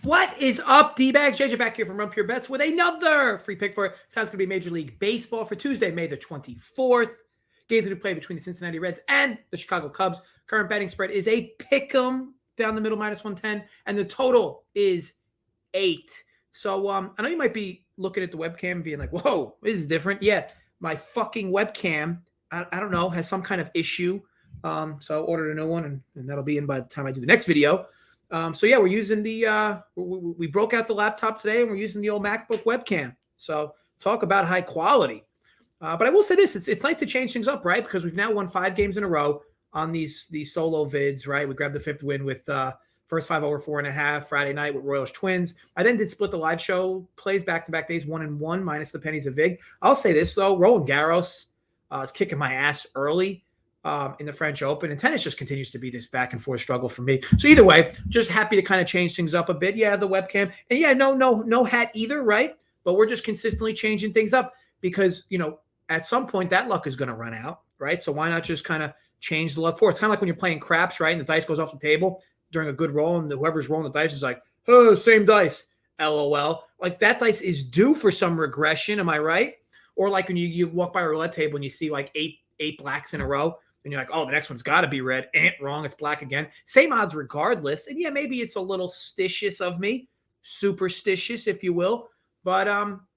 What is up, D-Bags? JJ back here from Run Pure Bets with another free pick for it. It's going to be Major League Baseball for Tuesday, May the 24th. Games to be played between the Cincinnati Reds and the Chicago Cubs. Current betting spread is a pick'em down the middle, -110, and the total is 8. So I know you might be looking at the webcam and being like, whoa, this is different. Yeah, my fucking webcam, I don't know, has some kind of issue. So I ordered a new one, and that'll be in by the time I do the next video. So yeah, we're using the we broke out the laptop today, and we're using the old MacBook webcam. So talk about high quality. But I will say this: it's nice to change things up, right? Because we've now won 5 games in a row on these solo vids, right? We grabbed the 5th win with first 5 over 4.5 Friday night with Royals Twins. I then did split the live show plays back-to-back days, 1-1 minus the pennies of vig. I'll say this though: Roland Garros is kicking my ass early in the French Open, and tennis just continues to be this back and forth struggle for me. So either way, just happy to kind of change things up a bit. Yeah, the webcam, and yeah, no hat either, right? But we're just consistently changing things up because, you know, at some point that luck is going to run out, right? So why not just kind of change the luck for it? It's kind of like when you're playing craps, right? And the dice goes off the table during a good roll, and whoever's rolling the dice is like, oh, same dice, LOL. Like that dice is due for some regression, am I right? Or like when you walk by a roulette table and you see like eight blacks in a row, and you're like, oh, the next one's got to be red. Wrong, it's black again. Same odds regardless. And yeah, maybe it's a little stitious of me, superstitious, if you will. But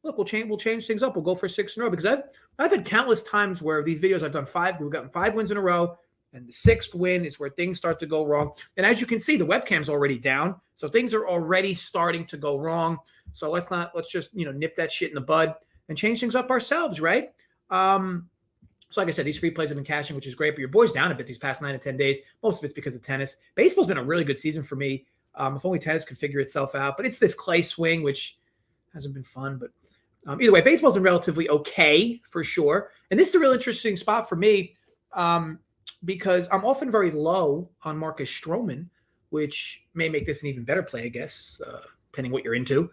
look, we'll change things up. We'll go for 6 in a row because I've had countless times where these videos I've done 5. We've gotten 5 wins in a row, and the 6th win is where things start to go wrong. And as you can see, the webcam's already down, so things are already starting to go wrong. So let's just nip that shit in the bud and change things up ourselves, right? So like I said, these free plays have been cashing, which is great, but your boy's down a bit these past 9 to 10 days. Most of it's because of tennis. Baseball's been a really good season for me. If only tennis could figure itself out. But it's this clay swing, which hasn't been fun. But either way, baseball's been relatively okay for sure. And this is a real interesting spot for me because I'm often very low on Marcus Stroman, which may make this an even better play, I guess, depending what you're into,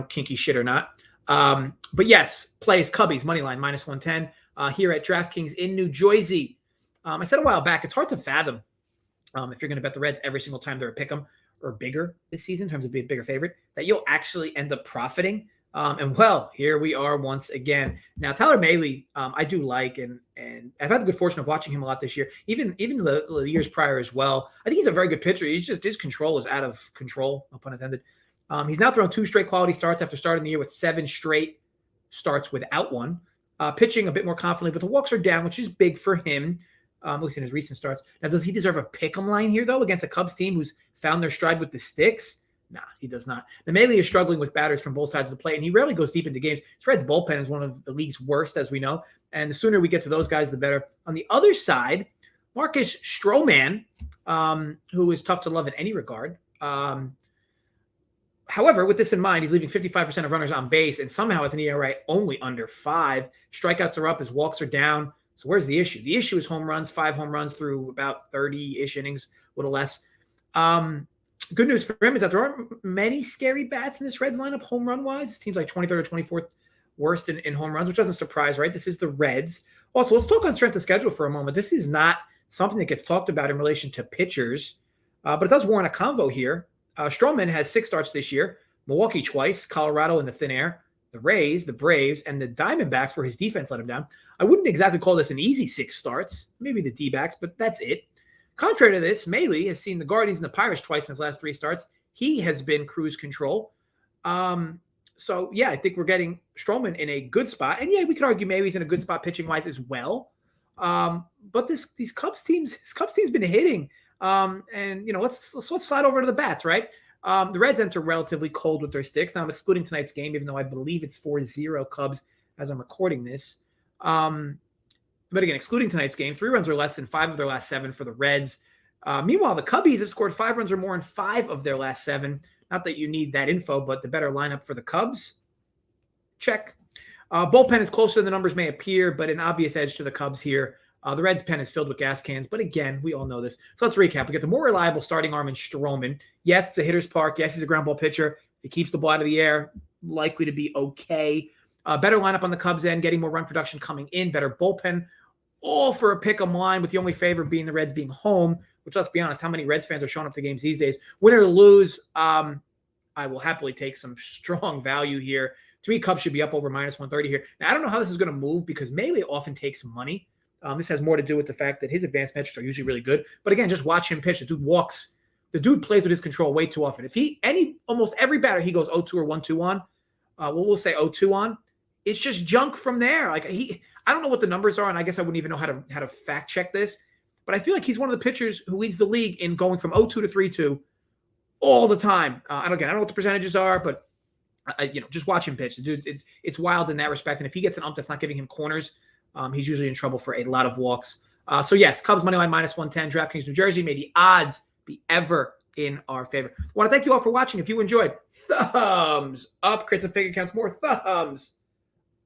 kinky shit or not. But yes, plays Cubbies, money line, -110. Here at DraftKings in New Jersey. I said a while back, it's hard to fathom if you're going to bet the Reds every single time they're a pick'em or bigger this season in terms of being a bigger favorite, that you'll actually end up profiting. And well, here we are once again. Now, Tyler Mahle, I do like, and I've had the good fortune of watching him a lot this year, even the years prior as well. I think he's a very good pitcher. His control is out of control, no pun intended. He's now thrown 2 straight quality starts after starting the year with 7 straight starts without one. Pitching a bit more confidently, but the walks are down, which is big for him, at least in his recent starts. Now, does he deserve a pick'em line here, though, against a Cubs team who's found their stride with the sticks? Nah, he does not. Now, Mahle is struggling with batters from both sides of the plate, and he rarely goes deep into games. His Reds bullpen is one of the league's worst, as we know, and the sooner we get to those guys, the better. On the other side, Marcus Stroman, who is tough to love in any regard, however, with this in mind, he's leaving 55% of runners on base and somehow has an ERA only under 5. Strikeouts are up, his walks are down. So where's the issue? The issue is home runs, 5 home runs through about 30-ish innings, a little less. Good news for him is that there aren't many scary bats in this Reds lineup home run-wise. This team's like 23rd or 24th worst in home runs, which doesn't surprise, right? This is the Reds. Also, let's talk on strength of schedule for a moment. This is not something that gets talked about in relation to pitchers, but it does warrant a convo here. Stroman has 6 starts this year, Milwaukee twice, Colorado in the thin air, the Rays, the Braves, and the Diamondbacks where his defense let him down. I wouldn't exactly call this an easy 6 starts, maybe the D-backs, but that's it. Contrary to this, Mahle has seen the Guardians and the Pirates twice in his last 3 starts. He has been cruise control. So, yeah, I think we're getting Stroman in a good spot. And, yeah, we could argue maybe he's in a good spot pitching-wise as well. But these Cubs teams, been hitting. And, let's slide over to the bats, right? The Reds enter relatively cold with their sticks. Now, I'm excluding tonight's game, even though I believe it's 4-0 Cubs as I'm recording this. But again, excluding tonight's game, 3 runs or less in 5 of their last 7 for the Reds. Meanwhile, the Cubbies have scored 5 runs or more in 5 of their last 7. Not that you need that info, but the better lineup for the Cubs. Check. Bullpen is closer than the numbers may appear, but an obvious edge to the Cubs here. The Reds' pen is filled with gas cans, but again, we all know this. So let's recap. We get the more reliable starting arm in Stroman. Yes, it's a hitter's park. Yes, he's a ground ball pitcher. If he keeps the ball out of the air, likely to be okay. Better lineup on the Cubs end, getting more run production coming in. Better bullpen. All for a pick 'em line, with the only favor being the Reds being home, which, let's be honest, how many Reds fans are showing up to games these days? Win or lose, I will happily take some strong value here. To me, Cubs should be up over minus 130 here. Now, I don't know how this is going to move because Mahle often takes money. This has more to do with the fact that his advanced metrics are usually really good. But again, just watch him pitch. The dude walks. The dude plays with his control way too often. If almost every batter he goes 0-2 or 1-2 on, we'll say 0-2 on, it's just junk from there. Like I don't know what the numbers are, and I guess I wouldn't even know how to fact check this. But I feel like he's one of the pitchers who leads the league in going from 0-2 to 3-2 all the time. I don't know what the percentages are, but just watch him pitch. The dude, it's wild in that respect. And if he gets an ump that's not giving him corners, he's usually in trouble for a lot of walks. So yes, Cubs money line minus 110, DraftKings New Jersey. May the odds be ever in our favor. I want to thank you all for watching. If you enjoyed, thumbs up. Create some figure counts more. Thumbs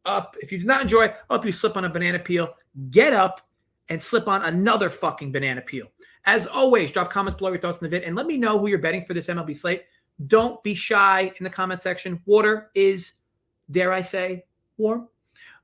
up. If you did not enjoy, I hope you slip on a banana peel. Get up and slip on another fucking banana peel. As always, drop comments below your thoughts on the vid and let me know who you're betting for this MLB slate. Don't be shy in the comment section. Water is, dare I say, warm.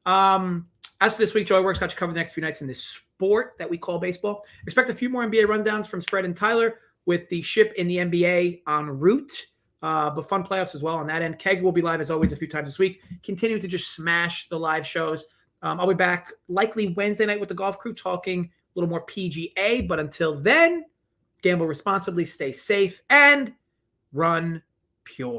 As for this week, Joey Works got you covered the next few nights in this sport that we call baseball. Expect a few more NBA rundowns from Spread and Tyler with the ship in the NBA en route. But fun playoffs as well on that end. Keg will be live as always a few times this week. Continue to just smash the live shows. I'll be back likely Wednesday night with the golf crew talking a little more PGA. But until then, gamble responsibly, stay safe, and run pure.